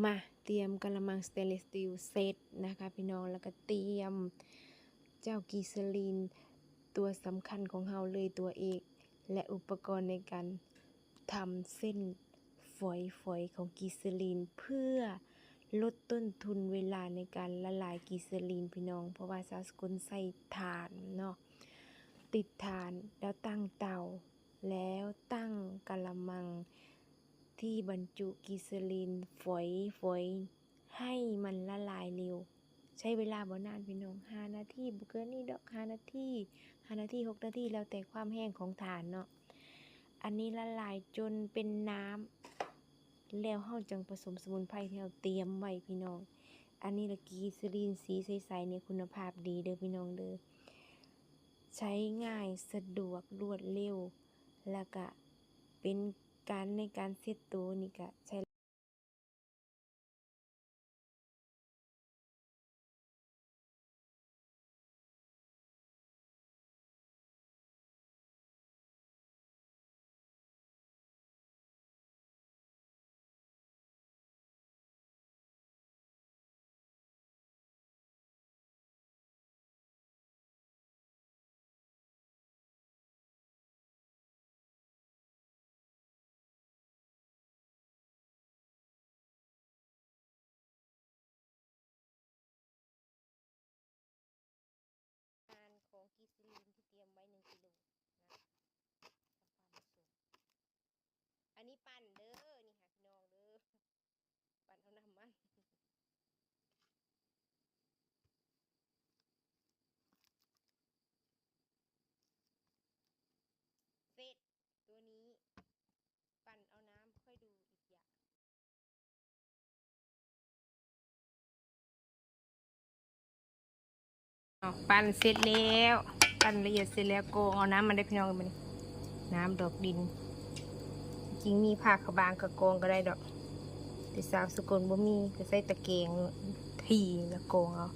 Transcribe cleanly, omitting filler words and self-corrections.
มาเตรียมกะละมังสเตนเลสสตีลเซตนะคะพี่น้องแล้วก็เตรียมเจ้ากีซาลีนตัวสำคัญของเราเลยตัวเอกและอุปกรณ์ในการทำเส้นฝอยของกีซาลีนเพื่อลดต้นทุนเวลาในการละลายกีซาลีนพี่น้องเพราะว่าสาวสกุลใส่ถ่านเนาะติดถ่านแล้วตั้งเตาแล้วตั้งกะละมังที่บรรจุกีซาลีนฝอยให้มันละลายเร็วใช้เวลาบ่นานพี่น้อง5 นาทีบ่เกินนี้ดอก5 นาที6 นาทีแล้วแต่ความแห้งของถ่านเนาะอันนี้ละลายจนเป็นน้ำแล้วเฮาจังผสมสมุนไพรที่เราเตรียมไว้พี่น้องอันนี้ละกีซาลีนสีใสๆเนี่ยคุณภาพดีเด้อพี่น้องเด้อใช้ง่ายสะดวกรวดเร็วแล้วก็เป็นการในการเซ็ตตัวนี่ก็ใช้งานของกีซาลีนที่เตรียมไว้1 กิโลนะความผสมอันนี้ปั่นเด้อนี่ค่ะพี่น้องเด้อปั่นเอาน้ำมันเสร็จตัวนี้ปั่นเอาน้ำค่อยดูอีกอย่างปั่นเสร็จแล้วปั่นละเอียดเสร็จแล้วโกงเอาน้ำมันได้พี่น้องกันมานี่น้ำดอกดินจริงมีผักขบางกระโกงก็ได้ดอกแต่สาวสกุลบ่มีก็ใส่ตะเกียงทีแล้วโกงเอา